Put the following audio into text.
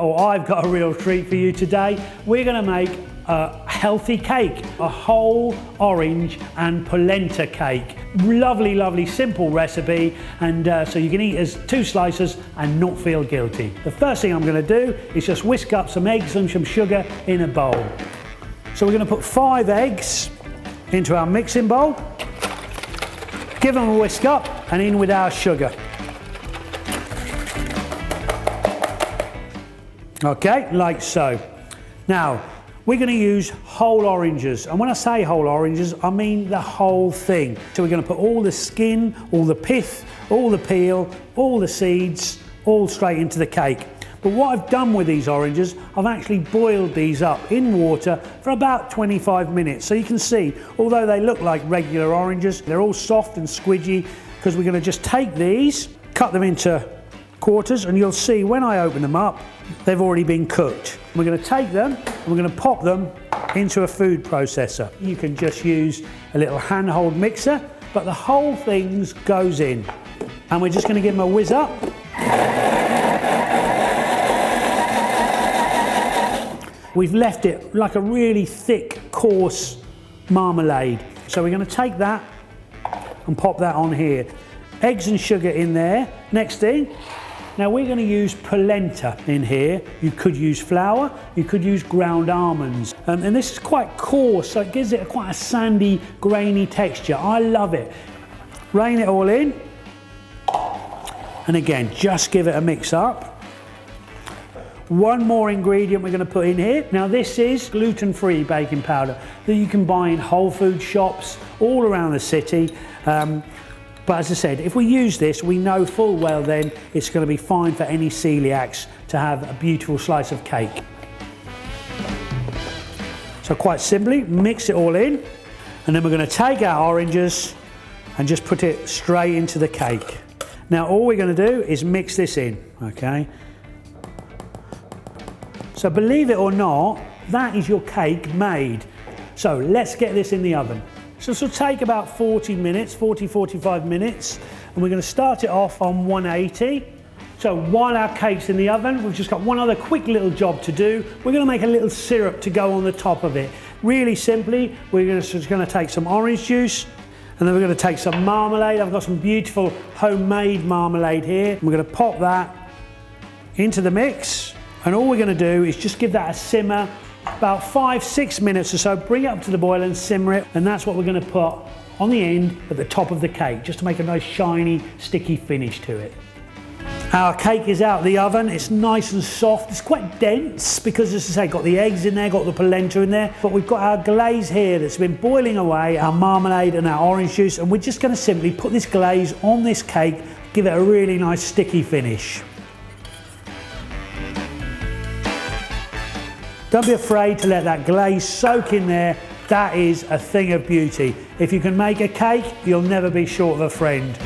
or I've got a real treat for you today. We're going to make a healthy cake, a whole orange and polenta cake. Lovely, lovely, simple recipe, and so you can eat as 2 slices and not feel guilty. The first thing I'm going to do is just whisk up some eggs and some sugar in a bowl. So we're going to put 5 eggs into our mixing bowl, give them a whisk up, and in with our sugar. Okay, like so. Now, we're going to use whole oranges, and when I say whole oranges, I mean the whole thing. So we're going to put all the skin, all the pith, all the peel, all the seeds, all straight into the cake. But what I've done with these oranges, I've actually boiled these up in water for about 25 minutes. So you can see, although they look like regular oranges, they're all soft and squidgy, because we're going to just take these, cut them into quarters, and you'll see when I open them up, they've already been cooked. We're going to take them and we're going to pop them into a food processor. You can just use a little handhold mixer, but the whole thing goes in. And we're just going to give them a whiz up. We've left it like a really thick, coarse marmalade. So we're going to take that and pop that on here. Eggs and sugar in there. Next thing, now we're going to use polenta in here. You could use flour, you could use ground almonds. And this is quite coarse, so it gives it quite a sandy, grainy texture. I love it. Rain it all in. And again, just give it a mix up. One more ingredient we're going to put in here. Now this is gluten-free baking powder that you can buy in Whole Food shops all around the city. But as I said, if we use this, we know full well then it's going to be fine for any celiacs to have a beautiful slice of cake. So quite simply, mix it all in, and then we're going to take our oranges and just put it straight into the cake. Now all we're going to do is mix this in, okay? So believe it or not, that is your cake made. So let's get this in the oven. So this will take about 40 minutes, 45 minutes, and we're going to start it off on 180. So while our cake's in the oven, we've just got one other quick little job to do. We're going to make a little syrup to go on the top of it. Really simply, we're just going to take some orange juice, and then we're going to take some marmalade. I've got some beautiful homemade marmalade here. We're going to pop that into the mix. And all we're going to do is just give that a simmer, about 5-6 minutes or so, bring it up to the boil and simmer it, and that's what we're going to put on the end at the top of the cake, just to make a nice shiny, sticky finish to it. Our cake is out of the oven, it's nice and soft, it's quite dense because, as I say, got the eggs in there, got the polenta in there, but we've got our glaze here that's been boiling away, our marmalade and our orange juice, and we're just going to simply put this glaze on this cake, give it a really nice sticky finish. Don't be afraid to let that glaze soak in there. That is a thing of beauty. If you can make a cake, you'll never be short of a friend.